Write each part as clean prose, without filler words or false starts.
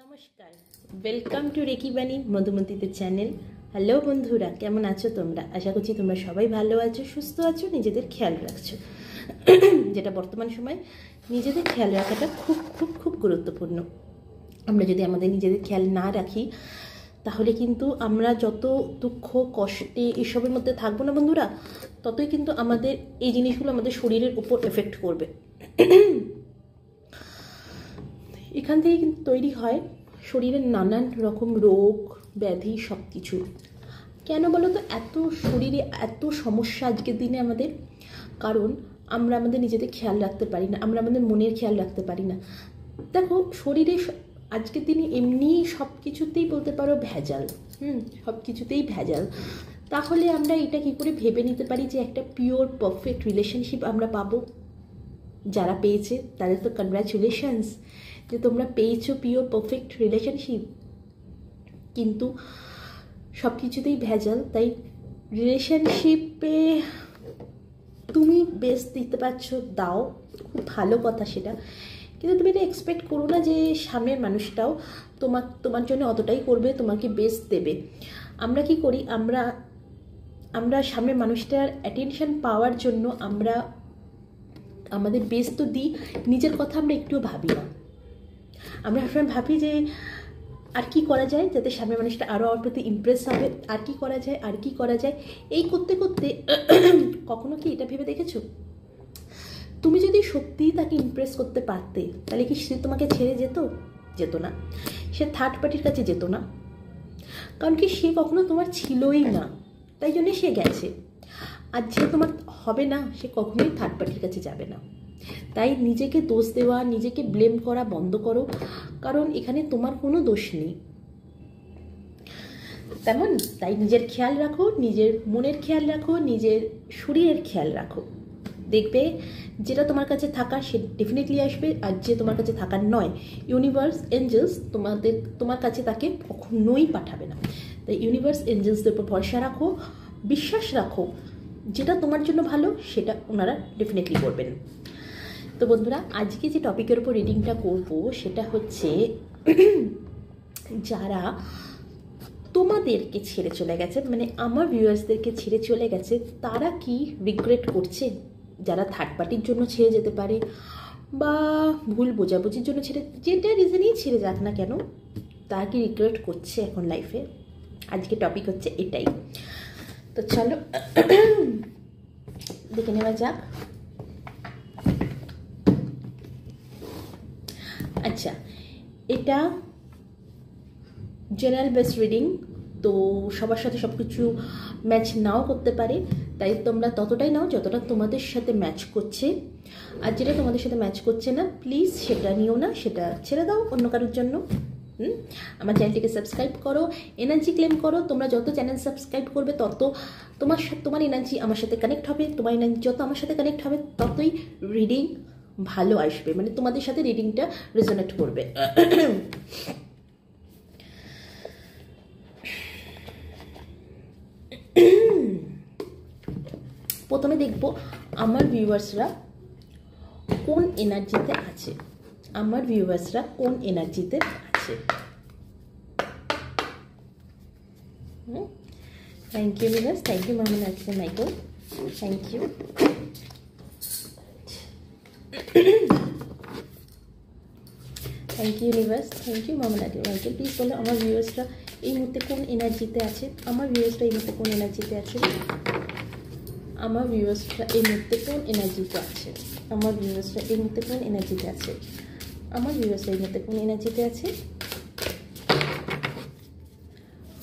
নমস্কার, welcome to reiki বাণী মধুমতিতে channel. Hello বন্ধুরা, কেমন আছো তোমরা? আশা করছি তোমরা সবাই ভালো আছো, সুস্থ আছো, নিজেদের খেয়াল রাখছো। যেটা বর্তমান সময় নিজেদের খেয়াল রাখাটা খুব খুব খুব গুরুত্বপূর্ণ। আমরা যদি আমাদের নিজেদের খেয়াল না রাখি তাহলে কিন্তু আমরা যত দুঃখ কষ্টে এসবের মধ্যে থাকবো না বন্ধুরা, ততই কিন্তু আমাদের এই জিনিসগুলো আমাদের শরীরের উপর এফেক্ট করবে। এখান থেকে কিন্তু তৈরি হয় শরীরের নানান রকম রোগ ব্যাধি সব কিছু। কেন বলো তো এত শরীরে এত সমস্যা আজকের দিনে আমাদের? কারণ আমরা আমাদের নিজেদের খেয়াল রাখতে পারি না, আমরা আমাদের মনের খেয়াল রাখতে পারি না। দেখো, শরীরে আজকের দিনে এমনি সব কিছুতেই বলতে পারো ভেজাল, সব কিছুতেই ভেজাল। তাহলে আমরা এটা কী করে ভেবে নিতে পারি যে একটা পিওর পারফেক্ট রিলেশনশিপ আমরা পাবো? যারা পেয়েছে তাদের তো কনগ্র্যাচুলেশনস যে তোমরা পেয়েছো পিওর পারফেক্ট রিলেশনশিপ। কিন্তু সব কিছুতেই ভেজাল। তাই রিলেশনশিপে তুমি বেস্ট দিতে পারছো, দাও, খুব ভালো কথা সেটা। কিন্তু তুমি এটা এক্সপেক্ট করো না যে সামনের মানুষটাও তোমার জন্য অতটাই করবে, তোমাকে বেস্ট দেবে। আমরা কি করি, আমরা সামনের মানুষটার অ্যাটেনশন পাওয়ার জন্য আমরা আমাদের বেস্ট তো দিই, নিজের কথা আমরা একটুও ভাবি না। আমরা সবসময় ভাবি যে আর কি করা যায় যাতে সামনের মানুষটা আরও আমার প্রতি ইমপ্রেস হবে, আর কি করা যায়, আর কি করা যায়। এই করতে করতে কখনো কি এটা ভেবে দেখেছো, তুমি যদি সত্যিই তাকে ইমপ্রেস করতে পারতে তাহলে কি সে তোমাকে ছেড়ে যেত না? সে থার্ড পার্টির কাছে যেত না। কারণ কি, সে কখনো তোমার ছিলই না, তাই জন্যে সে গেছে। আর যে তোমার হবে না, সে কখনোই থার্ড পার্টির কাছে যাবে না। তাই নিজেকে দোষ দেওয়া, নিজেকে ব্লেম করা বন্ধ করো, কারণ এখানে তোমার কোনো দোষ নেই। তাই নিজের খেয়াল রাখো, নিজের মনের খেয়াল রাখো, নিজের শরীরের খেয়াল রাখো। দেখবে যেটা তোমার কাছে থাকার সে ডেফিনেটলি আসবে, আর যে তোমার কাছে থাকার নয়, ইউনিভার্স এঞ্জেলস তোমার কাছে তাকে কখনোই পাঠাবে না। তাই ইউনিভার্স এঞ্জেলসদের উপর ভরসা রাখো, বিশ্বাস রাখো, যেটা তোমার জন্য ভালো সেটা ওনারা ডেফিনেটলি করবেন। তো বন্ধুরা, আজকে যে টপিকের উপর রিডিংটা করব সেটা হচ্ছে যারা তোমাদেরকে ছেড়ে চলে গেছে, মানে আমার ভিউয়ার্সদেরকে ছেড়ে চলে গেছে, তারা কি রিগ্রেট করছে? যারা থার্ড পার্টির জন্য ছেড়ে যেতে পারে বা ভুল বোঝাবুঝির জন্য যেটা রিজনেই ছেড়ে যাক না কেন, তারা কি রিগ্রেট করছে এখন লাইফে? আজকে টপিক হচ্ছে এটাই। তো চলো দেখে নেওয়া যাক। আচ্ছা, এটা জেনারেল বেস রিডিং, তো সবার সাথে সব কিছু ম্যাচ নাও করতে পারে। তাই তোমরা ততটাই নাও যতটা তোমাদের সাথে ম্যাচ করছে, আর যেটা তোমাদের সাথে ম্যাচ করছে না প্লিজ সেটা নিও না, সেটা ছেড়ে দাও অন্য কারোর জন্য। আমার চ্যানেলটিকে সাবস্ক্রাইব করো, এনার্জি ক্লেম করো। তোমরা যত চ্যানেল সাবস্ক্রাইব করবে তত তোমার এনার্জি আমার সাথে কানেক্ট হবে, তোমার এনার্জি যত আমার সাথে কানেক্ট হবে ততই রিডিং ভালো আসবে, মানে তোমাদের সাথে রিডিংটা রেজোনেট করবে। প্রথমে দেখব আমার ভিউয়ার্সরা কোন এনার্জিতে আছে, আমার ভিউয়ার্সরা কোন এনার্জিতে আছে। Thank you viewers, thank you Mohammad আজকে Michael, thank you. Thank you universe, thank you Mohammad আজকে মাইকেল। প্লিজ বলো আমার ভিউয়ার্সরা এই মুহূর্তে কোন এনার্জিতে আছে, আমার ভিউয়ার্সরা এই মুহূর্তে কোন এনার্জিতে আছে, আমার ভিউয়ার্সরা এই মুহূর্তে কোন এনার্জিতে আছে, আমার ভিউয়ার্সরা এই মুহূর্তে কোন এনার্জিতে আছে,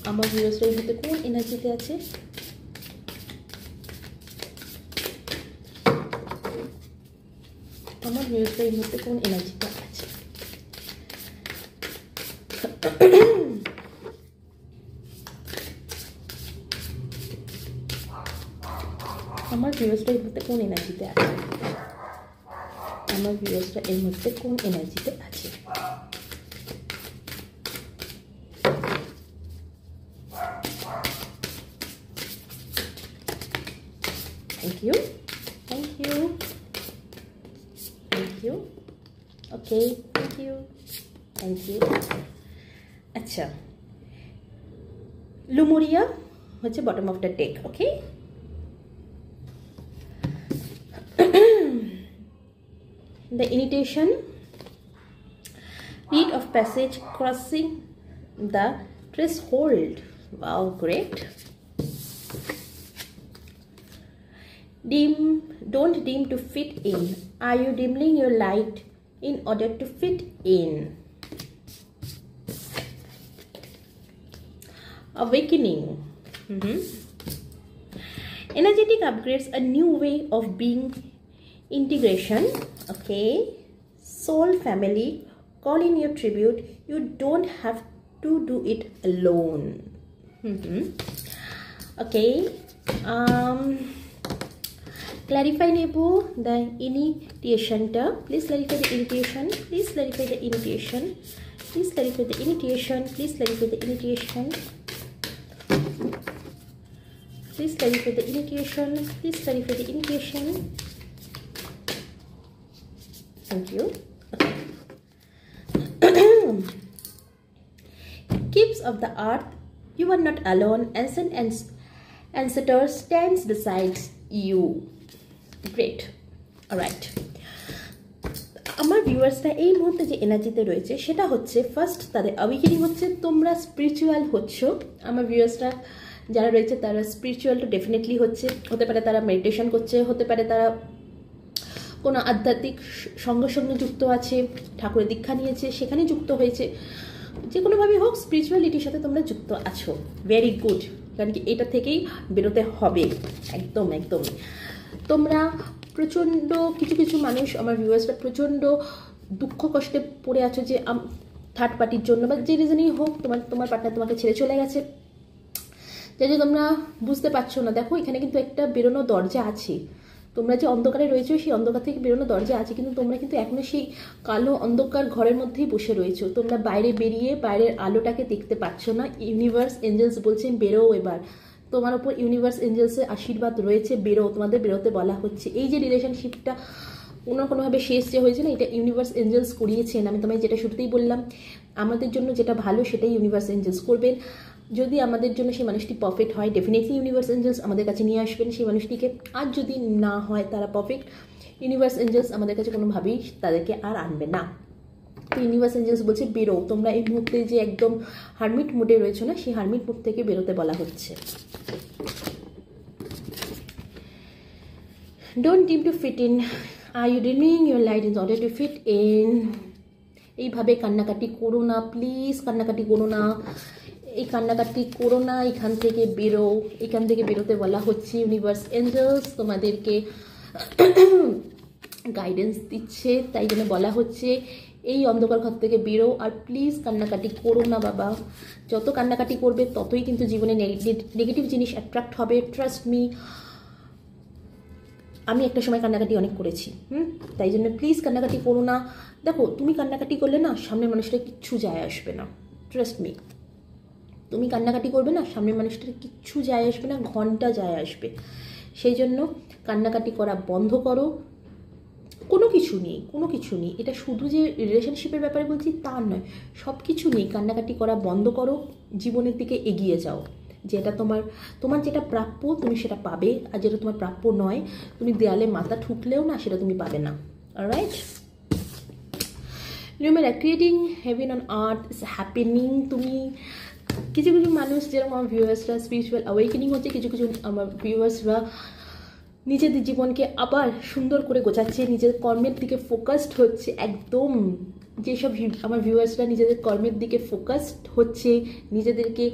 আমার ভিউয়ার্সরা এই মুহূর্তে কোন এনার্জিতে আছে, আমার ভিউয়ার্সরা এই মুহূর্তে কোন এনার্জিতে আছে, আমার ভিউয়ার্সরা এই মুহূর্তে কোন এনার্জিতে আছে। আমার ভিউয়ার্সরা এই মুহূর্তে কোন এনার্জিতে আছে, আমার ভিউয়ার্সরা এই মুহূর্তে কোন এনার্জিতে আছে। Thank you, thank you, thank you. Okay, thank you, thank you. আচ্ছা, লুমুরিয়া হচ্ছে bottom of the deck. Okay, the initiation, rite of passage, crossing the threshold. Wow, great. Don't dim to fit in. Are you dimming your light in order to fit in? Awakening. Energetic upgrades, a new way of being, integration. Okay, soul family, call in your tribute. You don't have to do it alone. Okay, clarify nebo the initiation term. Please clarify the initiation. Please clarify the initiation. Please clarify the initiation. Please clarify the initiation. Please clarify the initiation. Please clarify the initiation. Thank you. Okay. Keeps of the earth, you are not alone. Ancient ancestor stands beside you. Great. All right. আমার ভিউয়ার্সরা এই মুহূর্তে যে এনার্জিতে রয়েছে সেটা হচ্ছে first তাদের awakening হচ্ছে, তোমরা স্পিরিচুয়াল হচ্ছ। আমার ভিউয়ার্সরা যারা রয়েছে তারা স্পিরিচুয়াল তো ডেফিনেটলি হতে পারে তারা মেডিটেশন করছে, হতে পারে তারা কোনো আধ্যাত্মিক সঙ্গে সঙ্গে যুক্ত আছে, ঠাকুরের দীক্ষা নিয়েছে, সেখানে যুক্ত হয়েছে, যে কোনোভাবে হোক স্পিরিচুয়ালিটির সাথে তোমরা যুক্ত আছো। ভেরি গুড, কারণ কি এটা থেকেই বেরোতে হবে। একদম একদম তোমরা প্রচণ্ড কিছু মানুষ আমার ভিউয়ার্সরা প্রচণ্ড দুঃখ কষ্টে পড়ে আছো যে থার্ড পার্টির জন্য বা যে রিজনেই হোক, তোমার পার্টনার তোমাকে ছেড়ে চলে গেছে, যে তোমরা বুঝতে পারছো না। দেখো এখানে কিন্তু একটা বেরোনোর দরজা আছে। তোমরা যে অন্ধকারে রয়েছো সেই অন্ধকার থেকে বেরোনোর দরজা আছে, কিন্তু তোমরা কিন্তু এখনো সেই কালো অন্ধকার ঘরের মধ্যেই বসে রয়েছো। তোমরা বাইরে বেরিয়ে বাইরের আলোটাকে দেখতে পাচ্ছ না। ইউনিভার্স এঞ্জেলস বলছেন বেরো এবার, তোমার ওপর ইউনিভার্স এঞ্জেলসের আশীর্বাদ রয়েছে, বেরো, তোমাদের বেরোতে বলা হচ্ছে। এই যে রিলেশনশিপটা কোনোভাবে শেষ যে হয়েছে না, এটা ইউনিভার্স এঞ্জেলস করিয়েছেন। আমি তোমায় যেটা শুরুতেই বললাম, আমাদের জন্য যেটা ভালো সেটাই ইউনিভার্স এঞ্জেলস করবেন। যদি আমাদের জন্য সেই মানুষটি পারফেক্ট হয়, ডেফিনেটলি ইউনিভার্স এঞ্জেলস আমাদের কাছে নিয়ে আসবেন সেই মানুষটিকে। আর যদি না হয় তারা পারফেক্ট, ইউনিভার্স এঞ্জেলস আমাদের কাছে কোনোভাবেই তাদেরকে আর আনবে না। তো ইউনিভার্স এঞ্জেলস বলছে বেরো, তোমরা এই মুহূর্তে যে একদম হারমিট মুডে রয়েছো না, সেই হারমিট মুড থেকে বেরোতে বলা হচ্ছে। Don't dim to fit in. Are you dimming your light in order to fit in. এইভাবে কান্নাকাটি করো না, প্লিজ কান্নাকাটি করো না, এই কান্নাকাটি করো না, এখান থেকে বেরো। এখান থেকে বেরোতে বলা হচ্ছে। ইউনিভার্স এঞ্জেলস তোমাদেরকে গাইডেন্স দিচ্ছে, তাই জন্য বলা হচ্ছে এই অন্ধকার ঘর থেকে বেরো। আর প্লিজ কান্নাকাটি করো না বাবা, যত কান্নাকাটি করবে ততই কিন্তু জীবনে নেগেটিভ জিনিস অ্যাট্রাক্ট হবে। ট্রাস্ট মি, আমি একটা সময় কান্নাকাটি অনেক করেছি, তাই জন্য প্লিজ কান্নাকাটি করো না। দেখো তুমি কান্নাকাটি করলে না সামনের মানুষটা কিচ্ছু যায় আসবে না। ট্রাস্ট মি, তুমি কান্নাকাটি করবে না সামনের মানুষটার কিচ্ছু যায় আসবে না, ঘন্টা যায় আসবে। সেই জন্য কান্নাকাটি করা বন্ধ করো। কোনো কিছু নেই, এটা শুধু যে রিলেশনশিপের ব্যাপারে বলছি তা নয়, সব কিছু নেই। কান্নাকাটি করা বন্ধ করো, জীবনের দিকে এগিয়ে যাও। যেটা তোমার যেটা প্রাপ্য তুমি সেটা পাবে, আর যেটা তোমার প্রাপ্য নয় তুমি দেয়ালে মাথা ঠুকলেও না সেটা তুমি পাবে না। Alright, remember creating heaven on earth is happening. তুমি কিছু মানুষ যেরকম আমার ভিউয়ার্সরা স্পিরিচুয়াল অ্যাওয়েকেনিং হচ্ছে, কিছু আমার ভিউয়ার্সরা নিজেদের জীবনকে আবার সুন্দর করে গোছাচ্ছে, নিজের কর্মের দিকে ফোকাসড হচ্ছে। একদম যেসব আমার ভিউয়ার্সরা নিজেদের কর্মের দিকে ফোকাসড হচ্ছে, নিজেদেরকে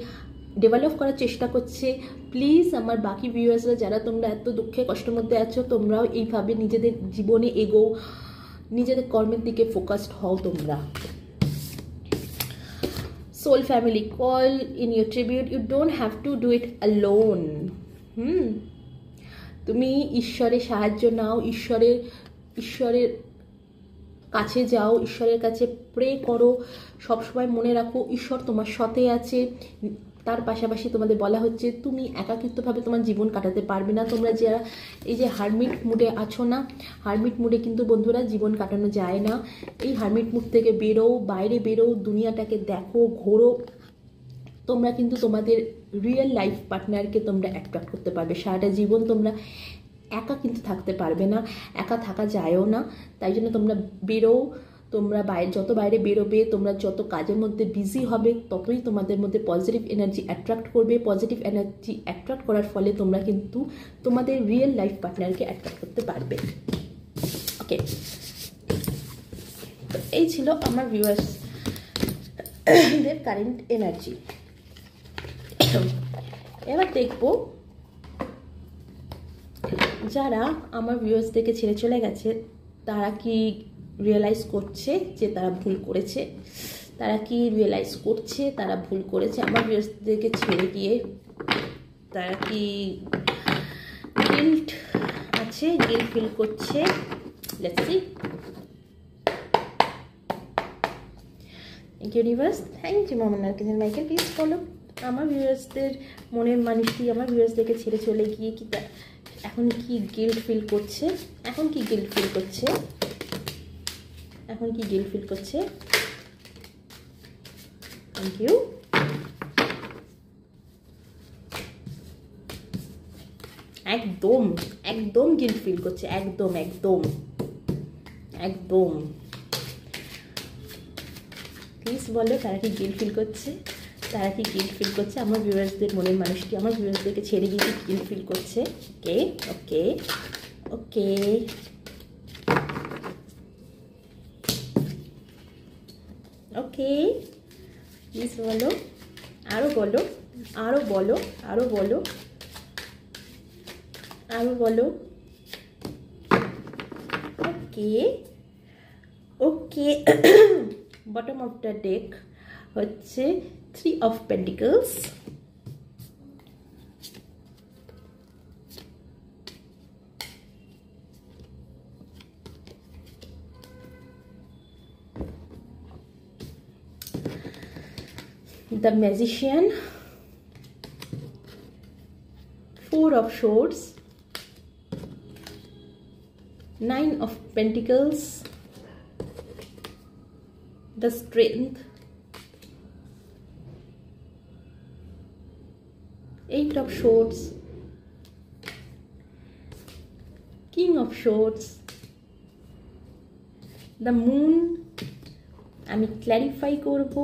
ডেভেলপ করার চেষ্টা করছে, প্লিজ আমার বাকি ভিউয়ার্সরা যারা তোমরা এত দুঃখে কষ্টের মধ্যে আছো, তোমরাও এইভাবে নিজেদের জীবনে এগোও, নিজেদের কর্মের দিকে ফোকাসড হও তোমরা। Soul family, call in your tribute. You don't have to do it alone. তুমি ঈশ্বরের সাহায্য নাও, ঈশ্বরের কাছে যাও, ঈশ্বরের কাছে প্রে করো। সবসময় মনে রাখো ঈশ্বর তোমার সাথে আছে। তার পাশাপাশি তোমাদের বলা হচ্ছে তুমি একাকিত্বভাবে তোমার জীবন কাটাতে পারবে না। তোমরা যারা এই যে হারমিট মুডে আছো না, হারমিট মুডে কিন্তু বন্ধুরা জীবন কাটানো যায় না। এই হারমিট মুড থেকে বেরো, বাইরে বেরো, দুনিয়াটাকে দেখো, ঘোরো। তোমরা কিন্তু তোমাদের রিয়েল লাইফ পার্টনারকে তোমরা অ্যাট্রাক্ট করতে পারবে। সারাটা জীবন তোমরা একা কিন্তু থাকতে পারবে না, একা থাকা যায়ও না। তাই জন্য তোমরা বেরো, তোমরা যত বাইরে বেরোবে, তোমরা যত কাজের মধ্যে বিজি হবে, ততই তোমাদের মধ্যে পজিটিভ এনার্জি অ্যাট্রাক্ট করবে। পজিটিভ এনার্জি অ্যাট্রাক্ট করার ফলে তোমরা কিন্তু তোমাদের রিয়েল লাইফ পার্টনারকে অ্যাট্রাক্ট করতে পারবে। ওকে, তো এই ছিল আমার ভিউয়ার্সদের কারেন্ট এনার্জি। এবার দেখবো যারা আমার ভিউয়ার্সদেরকে ছেড়ে চলে গেছে তারা কি রিয়েলাইজ করছে যে তারা ভুল করেছে, তারা কি রিয়েলাইজ করছে তারা ভুল করেছে। আমার ভিউয়ার্সদেরকে ছেড়ে গিয়ে তারা কি গিল্ট আছে, গিল্ট ফিল করছে। Let's see. Universe, thank you Mohammad নারকিন মাইকেল, প্লিজ ফলো। আমার ভিউয়ার্সদের মনের মানুষটি আমার ভিউয়ার্সদেরকে ছেড়ে চলে গিয়ে কি এখন কি গিল্ট ফিল করছে, এখন কি গিল্ট ফিল করছে, এখন কি গিল্ট ফিল করছে। Thank you. একদম একদম গিল্ট ফিল করছে, একদম একদম একদম। প্লিজ বলো তারা কি গিল্ট ফিল করছে, তারা কি গিল্ট ফিল করছে। আমার ভিউয়ার্সদের মনের মানুষটি আমার ভিউয়ার্সদেরকে ছেড়ে গিয়ে কি গিল্ট ফিল করছে। ওকে ওকে ওকে ওকে, প্লিজ বলো, আরও বলো, আরও বলো, আরও বলো, আরও বলো। ওকে ওকে। বটম অফ দ্য ডেক হচ্ছে 3 of Pentacles, the Magician, 4 of Swords, 9 of Pentacles, the Strength, 8 of Swords, King of Swords, the Moon। আমি ক্ল্যারিফাই করব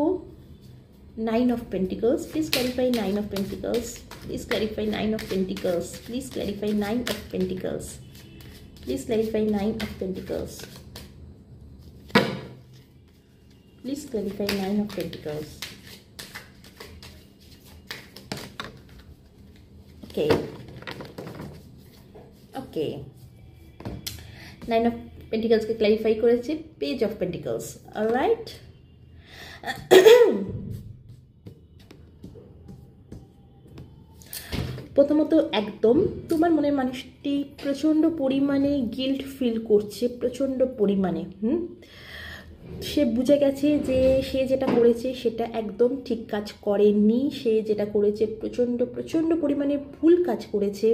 9 of Pentacles, please clarify 9 of Pentacles, please clarify 9 of Pentacles, please clarify 9 of Pentacles, please clarify 9 of Pentacles, please clarify 9 of Pentacles. Okay okay, 9 of Pentacles K clarify করেছে page of pentacles. Alright, প্রথমত একদম তোমার মনের মানুষটি প্রচণ্ড পরিমাণে guilt feel করছে, প্রচণ্ড পরিমাণে। সে বুঝে গেছে যে সে যেটা করেছে সেটা একদম ঠিক কাজ করেনি, সে যেটা করেছে প্রচণ্ড প্রচণ্ড পরিমাণে ভুল কাজ করেছে।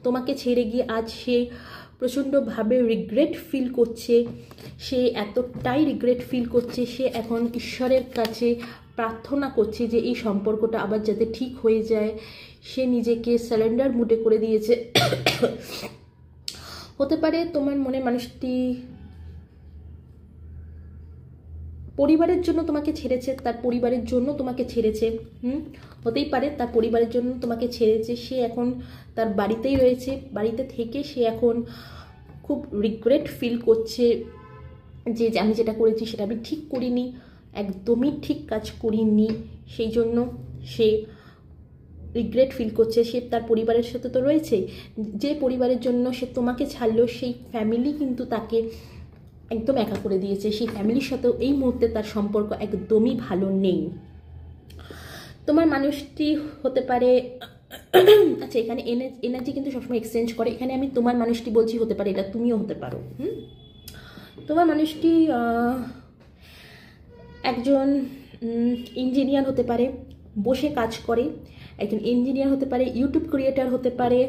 তোমাকে ছেড়ে গিয়ে আজ সে প্রচণ্ডভাবে রিগ্রেট ফিল করছে, সে এতটাই রিগ্রেট ফিল করছে, সে এখন ঈশ্বরের কাছে প্রার্থনা করছে যে এই সম্পর্কটা আবার যাতে ঠিক হয়ে যায়। সে নিজেকে সারেন্ডার মুডে করে দিয়েছে। হতে পারে তোমার মনের মানুষটি পরিবারের জন্য তোমাকে ছেড়েছে, তার পরিবারের জন্য তোমাকে ছেড়েছে। হতেই পারে তার পরিবারের জন্য তোমাকে ছেড়েছে, সে এখন তার বাড়িতেই রয়েছে, বাড়িতে থেকে সে এখন খুব রিগ্রেট ফিল করছে যে আমি যেটা করেছি সেটা আমি ঠিক করিনি, একদমই ঠিক কাজ করিনি। সেই জন্য সে রিগ্রেট ফিল করছে। সে তার পরিবারের সাথে তো রয়েছেই, যে পরিবারের জন্য সে তোমাকে ছাড়লো সেই ফ্যামিলি কিন্তু তাকে একদম একা করে দিয়েছে। সেই ফ্যামিলির সাথেও এই মুহূর্তে তার সম্পর্ক একদমই ভালো নেই। তোমার মানুষটি হতে পারে, আচ্ছা এখানে এনার্জি কিন্তু সবসময় এক্সচেঞ্জ করে, এখানে আমি তোমার মানুষটি বলছি, হতে পারে এটা তুমিও হতে পারো। তোমার মানুষটি একজন ইঞ্জিনিয়ার হতে পারে, বসে কাজ করে, একজন ইঞ্জিনিয়ার হতে পারে, ইউটিউব ক্রিয়েটার হতে পারে,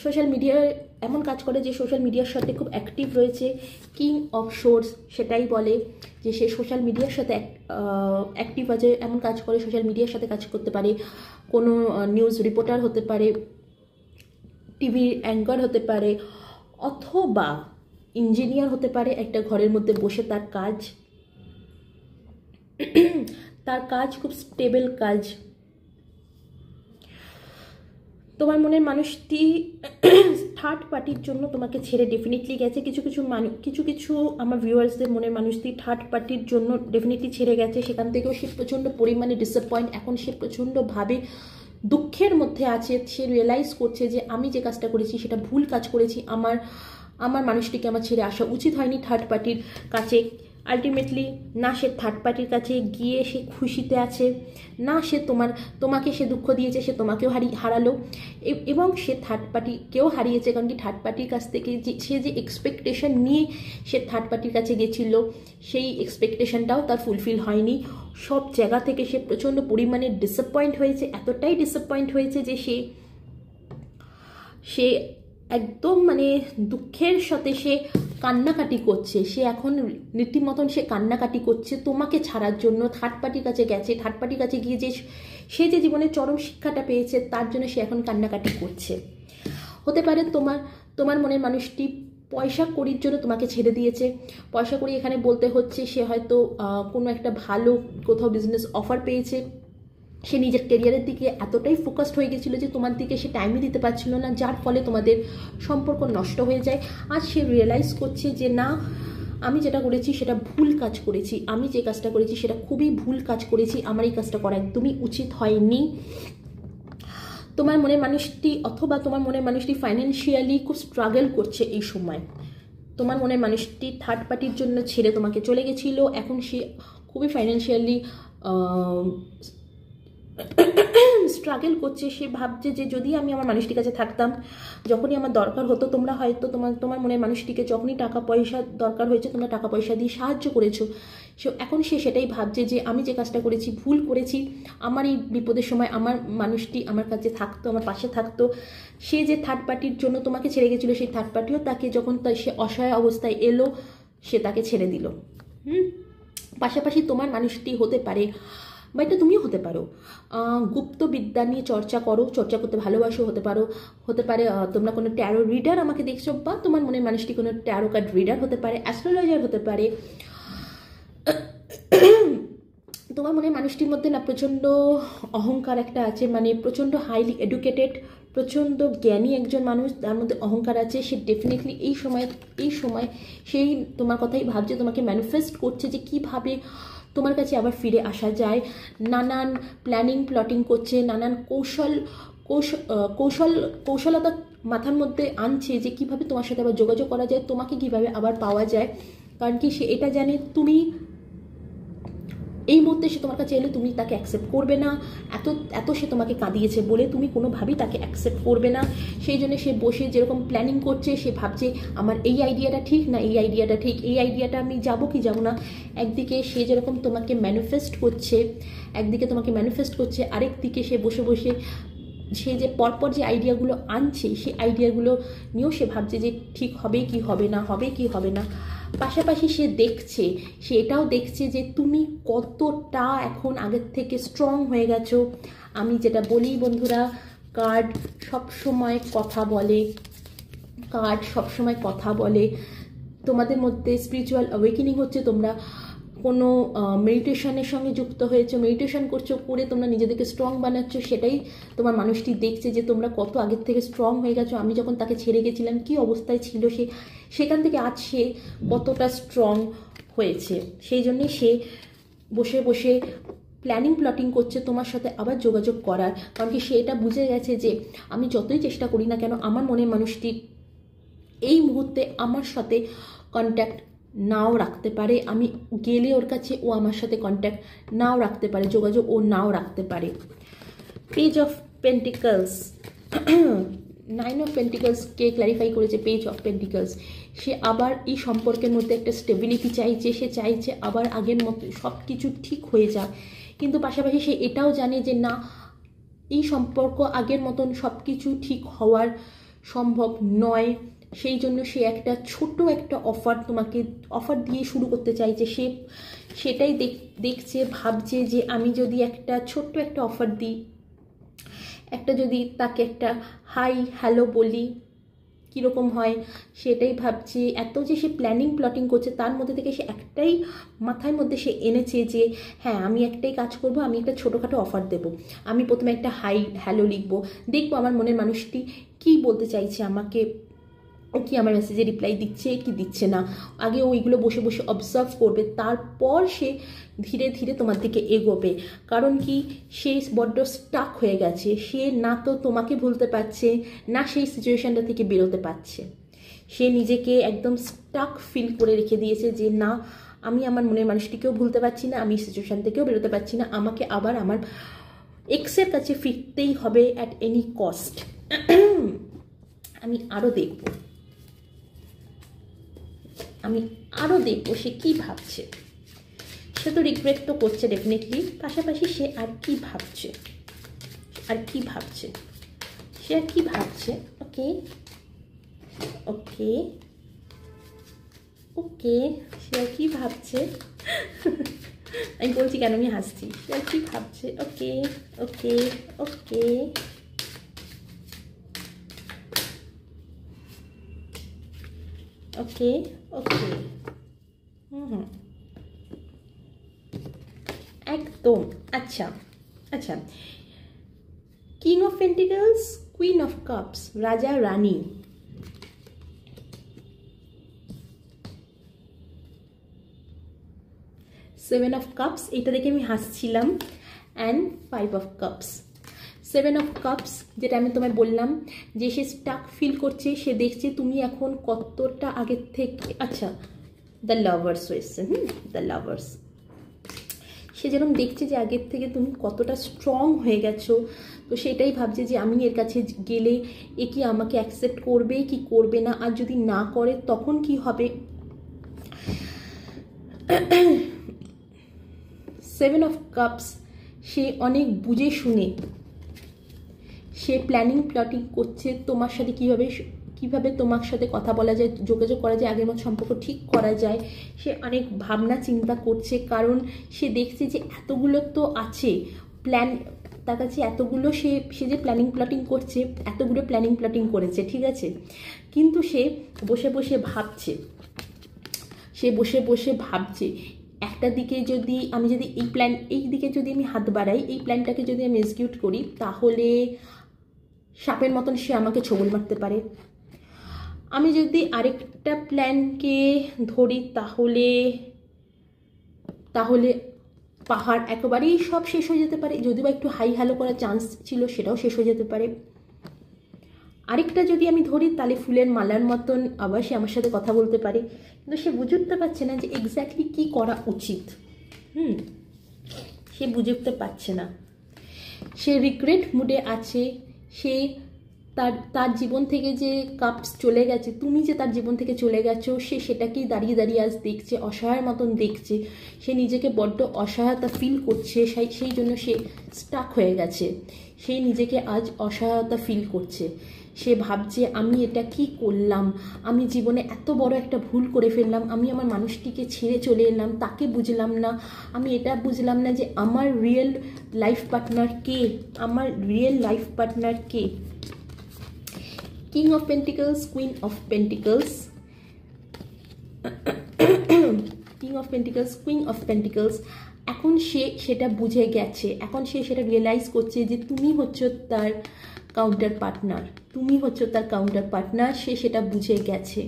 সোশ্যাল মিডিয়ায় এমন কাজ করে যে সোশ্যাল মিডিয়ার সাথে খুব অ্যাক্টিভ রয়েছে, কিং অফ সোর্স সেটাই বলে যে সে সোশ্যাল মিডিয়ার সাথে অ্যাক্টিভ আছে, এমন কাজ করে, সোশ্যাল মিডিয়ার সাথে কাজ করতে পারে, কোনো নিউজ রিপোর্টার হতে পারে, টিভি অ্যাঙ্কার হতে পারে, অথবা ইঞ্জিনিয়ার হতে পারে। একটা ঘরের মধ্যে বসে তার কাজ খুব স্টেবল কাজ। তোমার মনের মানুষটি থার্ড পার্টির জন্য তোমাকে ছেড়ে ডেফিনেটলি গেছে। কিছু কিছু আমার ভিউয়ার্সদের মনের মানুষটি থার্ড পার্টির জন্য ডেফিনেটলি ছেড়ে গেছে। সেখান থেকেও সে প্রচণ্ড পরিমাণে ডিসঅ্যাপয়েন্ট, এখন সে প্রচণ্ডভাবে দুঃখের মধ্যে আছে। সে রিয়েলাইজ করছে যে আমি যে কাজটা করেছি সেটা ভুল কাজ করেছি, আমার মানুষটিকে আমার ছেড়ে আসা উচিত হয়নি থার্ড পার্টির কাছে। আলটিমেটলি না সে থার্ড পার্টির কাছে গিয়ে সে খুশিতে আছে, না সে তোমাকে সে দুঃখ দিয়েছে, সে তোমাকেও হারালো, এবং সে থার্ড পার্টিকেও হারিয়েছে। কারণ কি থার্ড পার্টির কাছ থেকে সে যে এক্সপেকটেশন নিয়ে সে থার্ড পার্টির কাছে গেছিল, সেই এক্সপেকটেশনটাও তার ফুলফিল হয়নি। সব জায়গা থেকে সে প্রচণ্ড পরিমাণে ডিসঅ্যাপয়েন্ট হয়েছে, এতটাই ডিসঅ্যাপয়েন্ট হয়েছে যে সে একদম মানে দুঃখের সাথে সে কান্নাকাটি করছে। সে এখন রীতিমতন সে কান্নাকাটি করছে তোমাকে ছাড়ার জন্য। থার্ড পার্টির কাছে গেছে, থার্ড পার্টির কাছে গিয়ে সে যে জীবনের চরম শিক্ষাটা পেয়েছে তার জন্য সে এখন কান্নাকাটি করছে। হতে পারে তোমার মনের মানুষটি পয়সা কড়ির জন্য তোমাকে ছেড়ে দিয়েছে। পয়সা কড়ি এখানে বলতে হচ্ছে সে হয়তো কোনো একটা ভালো কোথাও বিজনেস অফার পেয়েছে, সে নিজের ক্যারিয়ারের দিকে এতটাই ফোকাসড হয়ে গেছিলো যে তোমার দিকে সে টাইমই দিতে পারছিল না, যার ফলে তোমাদের সম্পর্ক নষ্ট হয়ে যায়। আজ সে রিয়েলাইজ করছে যে না, আমি যেটা করেছি সেটা ভুল কাজ করেছি, আমি যে কাজটা করেছি সেটা খুবই ভুল কাজ করেছি, আমার এই কাজটা করা একদমই উচিত হয়নি। তোমার মনের মানুষটি ফাইন্যান্সিয়ালি খুব স্ট্রাগল করছে এই সময়। তোমার মনের মানুষটি থার্ড পার্টির জন্য ছেড়ে তোমাকে চলে গেছিলো, এখন সে খুবই ফাইন্যান্সিয়ালি স্ট্রাগল করছে। সে ভাবছে যে যদি আমি আমার মানুষটির কাছে থাকতাম, যখনই আমার দরকার হতো, তোমরা হয়তো তোমার মনের মানুষটিকে যখনই টাকা পয়সা দরকার হয়েছে তোমরা টাকা পয়সা দিয়ে সাহায্য করেছো। এখন সে সেটাই ভাবছে যে আমি যে কাজটা করেছি ভুল করেছি, আমার এই বিপদের সময় আমার মানুষটি আমার কাছে থাকতো, আমার পাশে থাকতো। সে যে থার্ড পার্টির জন্য তোমাকে ছেড়ে গেছিলো, সেই থার্ড পার্টিও তাকে যখন সে অসহায় অবস্থায় এলো সে তাকে ছেড়ে দিল। পাশাপাশি তোমার মানুষটি হতে পারে, বা এটা তুমিও হতে পারো, গুপ্ত বিদ্যা নিয়ে চর্চা করতে ভালোবাসো। হতে পারে তোমরা কোনো ট্যারো রিডার আমাকে দেখছো, বা তোমার মনের মানুষটি কোনো ট্যারো কার্ড রিডার হতে পারে, অ্যাস্ট্রোলজার হতে পারে। তোমার মনের মানুষটির মধ্যে না প্রচণ্ড অহংকার একটা আছে, মানে প্রচণ্ড হাইলি এডুকেটেড, প্রচণ্ড জ্ঞানী একজন মানুষ, তার মধ্যে অহংকার আছে। সে ডেফিনেটলি এই সময় সেই তোমার কথাই ভাবছে, তোমাকে ম্যানিফেস্ট করছে যে কীভাবে তোমার কাছে আবার ফিরে আসা যায়। নানান প্ল্যানিং করছে, নানান কৌশলতা মাথার মধ্যে আনছে যে কিভাবে তোমার সাথে আবার যোগাযোগ করা যায়, তোমাকে কিভাবে আবার পাওয়া যায়। কারণ কি সে এটা জানে তুমি এই মুহূর্তে সে তোমার কাছে এলে তুমি তাকে অ্যাকসেপ্ট করবে না, এত সে তোমাকে কাঁদিয়েছে বলে তুমি কোনোভাবেই তাকে অ্যাকসেপ্ট করবে না। সেই জন্য সে বসে যেরকম প্ল্যানিং করছে, সে ভাবছে আমার এই আইডিয়াটা ঠিক না এই আইডিয়াটা ঠিক, এই আইডিয়াটা আমি যাবো কি যাবো না। একদিকে সে যেরকম তোমাকে ম্যানিফেস্ট করছে, আরেকদিকে সে বসে সে যে পরপর যে আইডিয়াগুলো আনছে সেই আইডিয়াগুলো নিয়েও সে ভাবছে যে ঠিক হবে কি হবে না। পাশাপাশি সে এটাও দেখছে যে তুমি কতটা এখন আগের থেকে স্ট্রং হয়ে গেছো। আমি যেটা বলি বন্ধুরা, কার্ড সবসময় কথা বলে। তোমাদের মধ্যে স্পিরিচুয়াল অ্যাওয়েকেনিং হচ্ছে, তোমরা কোনো মেডিটেশনের সঙ্গে যুক্ত হয়েছো, মেডিটেশন করছো, করে তোমরা নিজেদেরকে স্ট্রং বানাচ্ছো। সেটাই তোমার মানুষটি দেখছে যে তোমরা কত আগের থেকে স্ট্রং হয়ে গেছো। আমি যখন তাকে ছেড়ে গেছিলাম কী অবস্থায় ছিল সেখান থেকে আজ সে কতটা স্ট্রং হয়েছে। সেই জন্যে সে বসে প্লটিং করছে তোমার সাথে আবার যোগাযোগ করার। কারণ কি সে এটা বুঝে গেছে যে আমি যতই চেষ্টা করি না কেন, আমার মনের মানুষটি এই মুহূর্তে আমার সাথে কন্ট্যাক্ট নাও রাখতে পারে। আমি গেলে ওর কাছে ও আমার সাথে কন্ট্যাক্ট নাও রাখতে পারে, যোগাযোগ ও নাও রাখতে পারে। পেজ অফ পেন্টিকলস, 9 অফ পেন্টিকলসকে ক্ল্যারিফাই করেছে পেজ অফ পেন্টিকলস। সে আবার এই সম্পর্কের মধ্যে একটা স্টেবিলিটি চাইছে, সে চাইছে আবার আগের মতো সব কিছু ঠিক হয়ে যাক। কিন্তু পাশাপাশি সে এটাও জানে যে না, এই সম্পর্ক আগের মতন সব কিছু ঠিক হওয়ার সম্ভব নয়। সেই জন্য সে একটা ছোট একটা তোমাকে অফার দিয়ে শুরু করতে চাইছে। সে সেটাই দেখছে, ভাবছে যে আমি যদি একটা ছোট্ট একটা অফার দিই, একটা যদি তাকে একটা হাই হ্যালো বলি, কীরকম হয় সেটাই ভাবছে। এত যে সে প্ল্যাটিং করছে, তার মধ্যে থেকে সে একটাই মাথার মধ্যে সে এনেছে যে হ্যাঁ, আমি একটাই কাজ করব, আমি একটা ছোটোখাটো অফার দেব। আমি প্রথমে একটা হাই হ্যালো লিখবো, দেখবো আমার মনের মানুষটি কি বলতে চাইছে আমাকে, ও কি আমার মেসেজে রিপ্লাই দিচ্ছে কি দিচ্ছে না। আগে ওইগুলো বসে বসে অবজার্ভ করবে, তারপর সে ধীরে ধীরে তোমার দিকে এগোবে। কারণ কি, সে বড্ড স্টাক হয়ে গেছে। সে না তো তোমাকে ভুলতে পারছে, না সেই সিচুয়েশানটা থেকে বেরোতে পারছে। সে নিজেকে একদম স্টাক ফিল করে রেখে দিয়েছে যে না, আমি আমার মনের মানুষটিকেও ভুলতে পারছি না, আমি সিচুয়েশান থেকেও বেরোতে পারছি না, আমাকে আবার আমার এক্সের কাছে ফিরতেই হবে অ্যাট এনি কস্ট। আমি আরও দেখবো সে কি ভাবছে। সে তো রিগ্রেট তো করছে ডেফিনেটলি, পাশাপাশি সে আর কি ভাবছে, ওকে ওকে ওকে, সে আর কি ভাবছে। আমি বলছি কেন আমি হাসছি, সে আর কি ভাবছে। ওকে ওকে ওকে ওকে ওকে, একদম। আচ্ছা আচ্ছা, king of pentacles, queen of cups, রাজা রানী। সেভেন অফ কাপস, এটা দেখে আমি হাসছিলাম। And five of cups. Seven of cups, যেটা আমি তোমায় বললাম যে সে স্টাক ফিল করছে, সে দেখছে তুমি এখন কতটা আগের থেকে। আচ্ছা, দ্য লাভার্স হয়েছে, দ্য লাভার্স। সে যেরকম দেখছে যে আগের থেকে তুমি কতটা স্ট্রং হয়ে গেছো, তো সেটাই ভাবছে যে আমি এর কাছে গেলে এ কি আমাকে অ্যাকসেপ্ট করবে কি করবে না, আর যদি না করে তখন কি হবে। সেভেন অফ কাপস, সে অনেক বুঝে শুনে সে প্ল্যাটিং করছে তোমার সাথে, কিভাবে তোমার সাথে কথা বলা যায়, যোগাযোগ করা যায়, আগের মতো সম্পর্ক ঠিক করা যায়। সে অনেক ভাবনা চিন্তা করছে, কারণ সে দেখছে যে এতগুলো তো আছে প্ল্যান তার কাছে, এতগুলো সে যে প্ল্যাটিং করছে, এতগুলো প্ল্যাটিং করেছে, ঠিক আছে, কিন্তু সে বসে বসে ভাবছে একটা দিকে যদি আমি যদি এই দিকে যদি আমি হাত বাড়াই, এই প্ল্যানটাকে যদি আমি এক্সিকিউট করি, তাহলে সাপের মতন সে আমাকে ছোবল মারতে পারে। আমি যদি আরেকটা প্ল্যানকে ধরি, তাহলে পাহাড় একেবারেই সব শেষ হয়ে যেতে পারে। যদিও একটু হাই হ্যালো করার চান্স ছিল, সেটাও শেষ হয়ে যেতে পারে। আরেকটা যদি আমি ধরি, তাহলে ফুলের মালার মতন আবার সে আমার সাথে কথা বলতে পারে। কিন্তু সে বুঝে উঠতে পারছে না যে এক্স্যাক্টলি কী করা উচিত। সে বুঝে উঠতে পারছে না, সে রিগ্রেট মুডে আছে। সে তার জীবন থেকে যে কাপস চলে গেছে, তুমি যে তার জীবন থেকে চলে গেছো, সে সেটাকেই দাঁড়িয়ে দাঁড়িয়ে আজ দেখছে, অসহায়ের মতন দেখছে। সে নিজেকে বড্ড অসহায়তা ফিল করছে, সেই জন্য সে স্টাক হয়ে গেছে। সে নিজেকে আজ অসহায়তা ফিল করছে। সে ভাবছে আমি এটা কি করলাম, আমি জীবনে এত বড় একটা ভুল করে ফেললাম, আমি আমার মানুষটিকে ছেড়ে চলে এলাম, তাকে বুঝলাম না, আমি এটা বুঝলাম না যে আমার real life partner K. King of pentacles, queen of pentacles, queen of pentacles. এখন সে সেটা বুঝে গেছে, এখন সে সেটা রিয়েলাইজ করছে যে তুমি হচ্ছে তার কাউন্টার পার্টনার। সে সেটা বুঝে গেছে,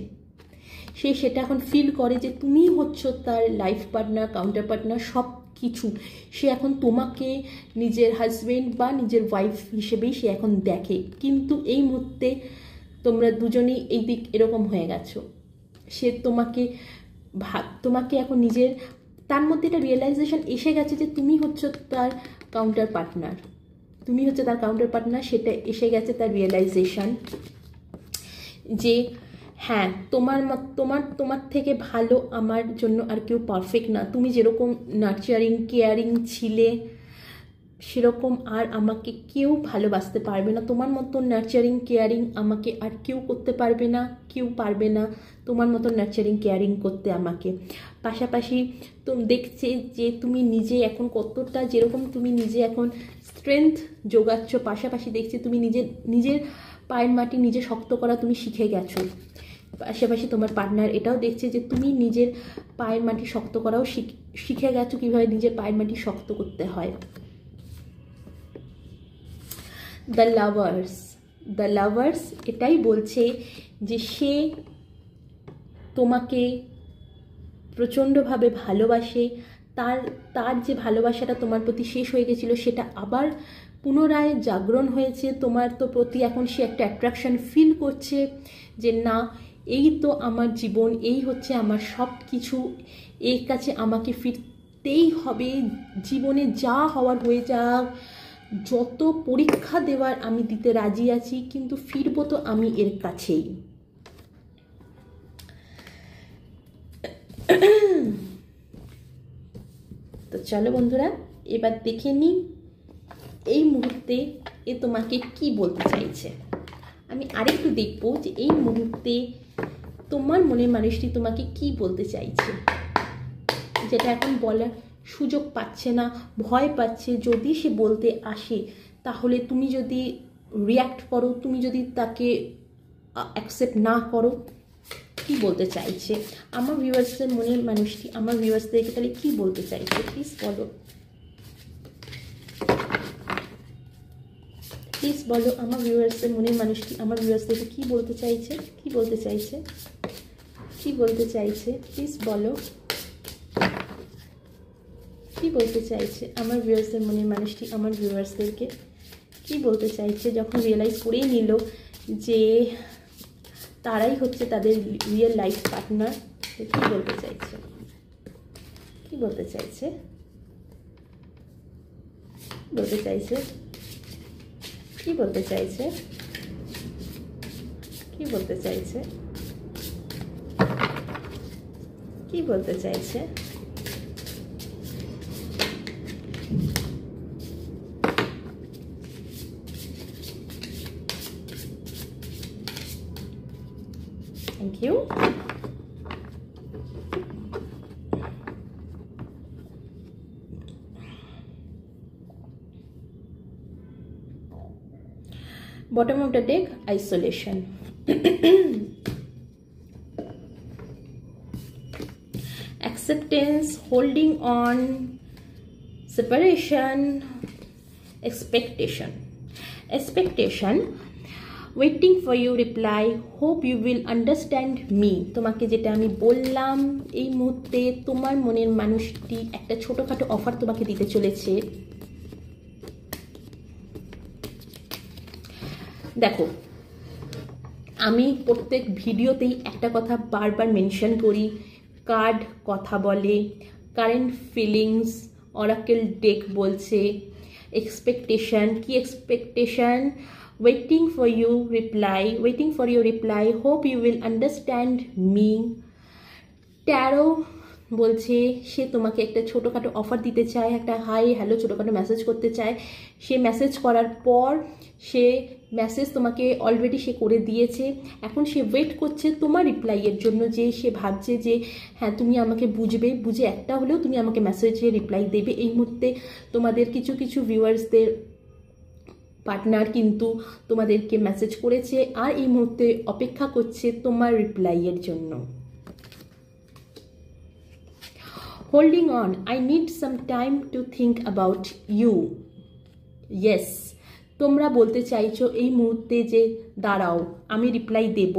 সে সেটা এখন ফিল করে যে তুমি হচ্ছে তার লাইফ পার্টনার, কাউন্টার পার্টনার, সব কিছু। সে এখন তোমাকে নিজের হাজবেন্ড বা নিজের ওয়াইফ হিসেবেই সে এখন দেখে। কিন্তু এই মুহূর্তে তোমরা দুজনেই এই দিক এরকম হয়ে গেছো। সে তোমাকে এখন নিজের, তার মধ্যে একটা রিয়েলাইজেশন এসে গেছে যে তুমি হচ্ছে তার কাউন্টার পার্টনার, সেটা এসে গেছে তার রিয়েলাইজেশন যে হ্যাঁ, তোমার থেকে ভালো আমার জন্য আর কেউ পারফেক্ট না। তুমি যেরকম নার্চারিং কেয়ারিং ছিলে, সেরকম আর আমাকে কেউ ভালোবাসতে পারবে না, তোমার মতো নার্চারিং কেয়ারিং আমাকে আর কেউ করতে পারবে না, কেউ পারবে না তোমার মতো নার্চারিং কেয়ারিং করতে আমাকে। পাশাপাশি তো দেখছে যে তুমি নিজে এখন কতটা, যেরকম তুমি নিজে এখন স্ট্রেংথ যোগাচ্ছ, পাশাপাশি দেখছি তুমি নিজের পায়ের মাটি নিজে শক্ত করা তুমি শিখে গেছো। পাশাপাশি তোমার পার্টনার এটাও দেখছে যে তুমি নিজের পায়ের মাটি শক্ত করাও শিখে গেছো, কীভাবে নিজের পায়ের মাটি শক্ত করতে হয়। দ্য লাভার্স এটাই বলছে যে সে তোমাকে প্রচণ্ডভাবে ভালোবাসে, তার যে ভালোবাসাটা তোমার প্রতি শেষ হয়ে গেছিলো সেটা আবার পুনরায় জাগরণ হয়েছে তোমার তো প্রতি। এখন সে একটা অ্যাট্রাকশন ফিল করছে যে না, এই তো আমার জীবন, এই হচ্ছে আমার সব কিছু, এর কাছে আমাকে ফিরতেই হবে, জীবনে যা হওয়ার হয়ে যাক, যত পরীক্ষা দেওয়ার আমি দিতে রাজি আছি, কিন্তু ফিরবো তো আমি এর কাছেই। তো চলো বন্ধুরা, এবার দেখে নিই এই মুহূর্তে এ তোমাকে কি বলতে চাইছে। আমি আরেকটু দেখবো যে এই মুহূর্তে তোমার মনের মানুষটি তোমাকে কি বলতে চাইছে, যেটা এখন বলার সুযোগ পাচ্ছে না, ভয় পাচ্ছে। যদি সে বলতে আসে তাহলে তুমি যদি রিয়্যাক্ট করো, তুমি যদি তাকে অ্যাকসেপ্ট না করো, কি বলতে চাইছে আমার ভিউয়ার্সদের মনের মানুষটি, আমার ভিউয়ার্সদেরকে তাহলে কি বলতে চাইছে প্লিজ বলো, প্লিজ বলো আমার ভিউয়ার্সদের মনের মানুষটি আমার ভিউয়ার্সদেরকে কি বলতে চাইছে, কি বলতে চাইছে, কি বলতে চাইছে প্লিজ বলো, কি বলতে চাইছে আমার ভিউয়ার্সদের মনের মানুষটি আমার ভিউয়ার্সদেরকে কি বলতে চাইছে, যখন রিয়েলাইজ করেই নিল যে তারাই হচ্ছে তাদের রিয়েল লাইফ পার্টনার। কি বলতে চাইছে, কি বলতে চাইছে, বলতে চাইছে, কি বলতে চাইছে, কি বলতে চাইছে, কি বলতে চাইছে, thank you. Bottom of the deck, isolation. Acceptance, holding on, separation, expectation, waiting for your reply, hope you will understand me। তোমাকে যেটা আমি বললাম, এই মুহূর্তে তোমার মনের মানুষটি একটা ছোটখাটো অফার তোমাকে দিতে চলেছে। দেখো, আমি প্রত্যেক ভিডিওতেই একটা কথা বারবার মেনশন করি, কার্ড কথা বলে, কারেন্ট ফিলিংস অরাকেল ডেক বলছে, এক্সপেকটেশন, কি expectation, waiting for you reply, hope you will understand me. Tarot বলছে সে তোমাকে একটা ছোটোখাটো অফার দিতে চায়, একটা হাই হ্যালো ছোটোখাটো মেসেজ করতে চায়। সে মেসেজ করার পর সে মেসেজ তোমাকে অলরেডি সে করে দিয়েছে, এখন সে ওয়েট করছে তোমার রিপ্লাইয়ের জন্য, যে সে ভাবছে যে হ্যাঁ তুমি আমাকে বুঝবে, বুঝে একটা হলেও তুমি আমাকে মেসেজে রিপ্লাই দেবে। এই মুহূর্তে তোমাদের কিছু কিছু ভিউয়ার্সদের পার্টনার কিন্তু তোমাদেরকে মেসেজ করেছে আর এই মুহূর্তে অপেক্ষা করছে তোমার রিপ্লাইয়ের জন্য। Holding on, I need some time to think about you. Yes, তোমরা বলতে চাইছো এই মুহূর্তে যে দাঁড়াও আমি রিপ্লাই দেব,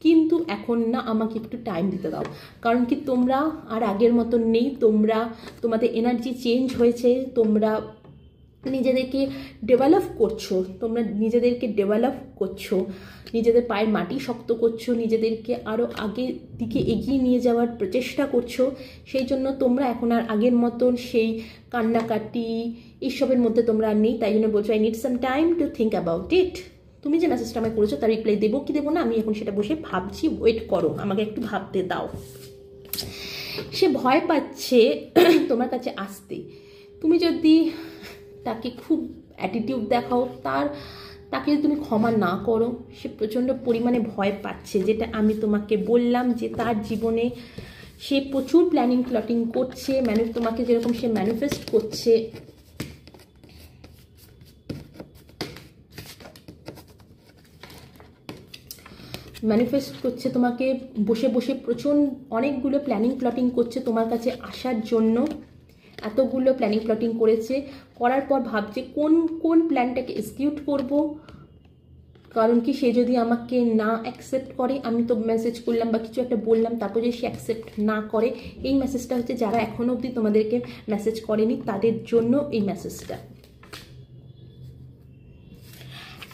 কিন্তু এখন না, আমাকে একটু টাইম দিতে দাও। কারণ কি তোমরা আর আগের মতন নেই, তোমাদের এনার্জি চেঞ্জ হয়েছে, তোমরা নিজেদেরকে ডেভেলপ করছো, নিজেদের পায়ের মাটি শক্ত করছো, নিজেদেরকে আরও আগের দিকে এগিয়ে নিয়ে যাওয়ার প্রচেষ্টা করছো। সেই জন্য তোমরা এখন আর আগের মতন সেই কান্নাকাটি এইসবের মধ্যে তোমরা আর নেই। তাই জন্য বলছো I need some time to think about it. তুমি যে মেসেজটা আমায় করেছো তার রিপ্লাই দেবো কি দেবো না আমি এখন সেটা বসে ভাবছি, ওয়েট করো, আমাকে একটু ভাবতে দাও। সে ভয় পাচ্ছে তোমার কাছে আসতে। তুমি যদি তাকে খুব অ্যাটিটিউড দেখাও, তাকে যদি তুমি ক্ষমা না করো, সে প্রচণ্ড পরিমাণে ভয় পাচ্ছে। যেটা আমি তোমাকে বললাম যে তার জীবনে সে প্রচুর প্ল্যানিং প্লটিং করছে, তোমাকে যেরকম সে ম্যানিফেস্ট করছে, তোমাকে বসে বসে অনেকগুলো প্ল্যানিং প্লটিং করছে তোমার কাছে আসার জন্য। এতগুলো প্ল্যানিং প্লটিং করার পর ভাবছে কোন কোন প্ল্যানটাকে এক্সিকিউট করব। কারণ কি, সে যদি আমাকে না অ্যাকসেপ্ট করে, আমি তো মেসেজ করলাম বা কিছু একটা বললাম, তারপর যদি সে অ্যাকসেপ্ট না করে, এই মেসেজটা হচ্ছে যারা এখনো অবধি তোমাদেরকে মেসেজ করেনি তাদের জন্য এই মেসেজটা।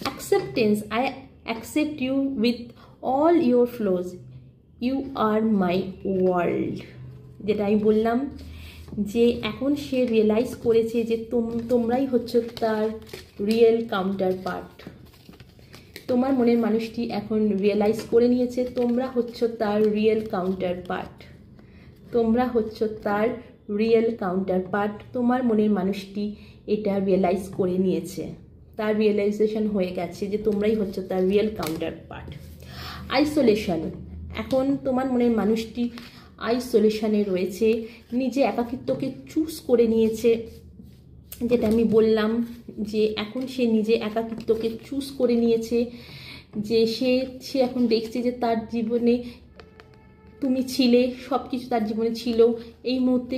Acceptance, I accept you with all your flaws, you are my world. যেটা আমি বললাম যে এখন সে রিয়েলাইজ করেছে যে তোমরাই হচ্ছে তার রিয়েল কাউন্টার পার্ট। তোমার মনের মানুষটি এখন রিয়েলাইজ করে নিয়েছে তোমরা হচ্ছে তার রিয়েল কাউন্টার পার্ট। তোমরা হচ্ছে তার রিয়েল কাউন্টার পার্ট। তোমার মনের মানুষটি এটা রিয়েলাইজ করে নিয়েছে, তার রিয়েলাইজেশন হয়ে গেছে যে তোমরাই হচ্ছে তার রিয়েল কাউন্টার পার্ট। আইসোলেশন, এখন তোমার মনের মানুষটি আইসোলেশনে রয়েছে, নিজে একাকিত্বকে চুজ করে নিয়েছে। যেটা আমি বললাম যে এখন সে নিজে একাকিত্বকে চুজ করে নিয়েছে, যে সে এখন দেখছে যে তার জীবনে তুমি ছিলে, সব কিছু তার জীবনে ছিল, এই মুহূর্তে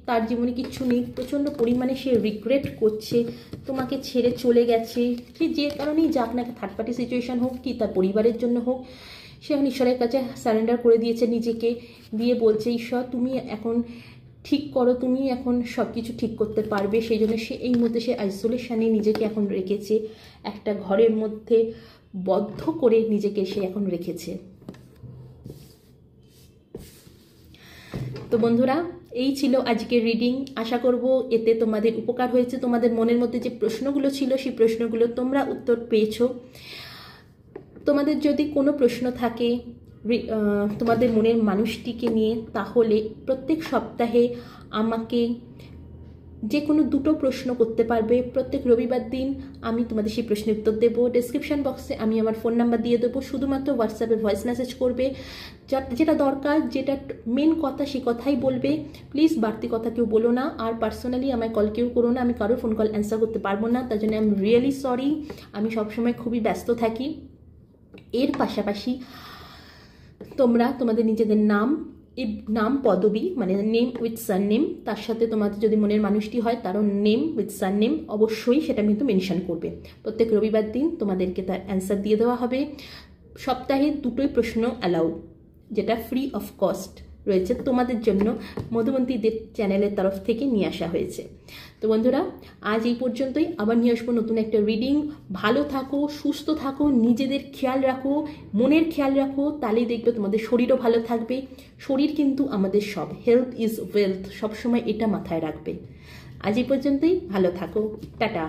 তার জীবনে কিচ্ছু নেই। প্রচণ্ড পরিমাণে সে রিগ্রেট করছে, তোমাকে ছেড়ে চলে গেছে। সে যে কারণেই যাক না, থার্ড পার্টি সিচুয়েশন হোক কি তার পরিবারের জন্য হোক, সে এখন ঈশ্বরের কাছে সারেন্ডার করে দিয়েছে নিজেকে, দিয়ে বলছে ঈশ্বর তুমি এখন ঠিক করো, তুমি এখন সব কিছু ঠিক করতে পারবে। সেই জন্য সে এই মুহূর্তে সে আইসোলেশনে নিজেকে এখন রেখেছে, একটা ঘরের মধ্যে বদ্ধ করে নিজেকে সে এখন রেখেছে। তো বন্ধুরা, এই ছিল আজকের রিডিং। আশা করব এতে তোমাদের উপকার হয়েছে। তোমাদের মনের মধ্যে যে প্রশ্নগুলো ছিল সেই প্রশ্নগুলো তোমরা উত্তর পেয়েছো। তোমাদের যদি কোনো প্রশ্ন থাকে তোমাদের মনের মানুষটিকে নিয়ে, তাহলে প্রত্যেক সপ্তাহে আমাকে যে কোনো 2টো প্রশ্ন করতে পারবে। প্রত্যেক রবিবার দিন আমি তোমাদের সেই প্রশ্নের উত্তর দেবো। ডেসক্রিপশন বক্সে আমি আমার ফোন নাম্বার দিয়ে দেবো, শুধুমাত্র হোয়াটসঅ্যাপে ভয়েস মেসেজ করবে। যেটা দরকার, যেটা মেন কথা সেই কথাই বলবে। প্লিজ বাড়তি কথা কেউ বলো না, আর পার্সোনালি আমায় কল কেউ করো না, আমি কারোর ফোন কল অ্যান্সার করতে পারবো না, তার জন্য আই এম রিয়েলি সরি। আমি সবসময় খুবই ব্যস্ত থাকি। এর পাশাপাশি তোমরা তোমাদের নিজেদের নাম পদবী, মানে নেম উইথ সারনেম, তার সাথে তোমাদের যদি মনের মানুষটি হয় তারও নেম উইথ সারনেম অবশ্যই সেটা কিন্তু মেনশন করবে। প্রত্যেক রবিবার দিন তোমাদেরকে তার অ্যান্সার দিয়ে দেওয়া হবে। সপ্তাহে 2টোই প্রশ্ন অ্যালাউ, যেটা ফ্রি অফ কস্ট রয়েছে তোমাদের জন্য, মধুবন্তীদের চ্যানেলের তরফ থেকে নিয়ে আসা হয়েছে। তো বন্ধুরা, আজ এই পর্যন্তই। আবার নিয়ে আসবো নতুন একটা রিডিং। ভালো থাকো, সুস্থ থাকো, নিজেদের খেয়াল রাখো, মনের খেয়াল রাখো, তাহলেই দেখবে তোমাদের শরীরও ভালো থাকবে। শরীর কিন্তু আমাদের সব, হেলথ ইজ ওয়েলথ, সবসময় এটা মাথায় রাখবে। আজ এই পর্যন্তই, ভালো থাকো, টাটা।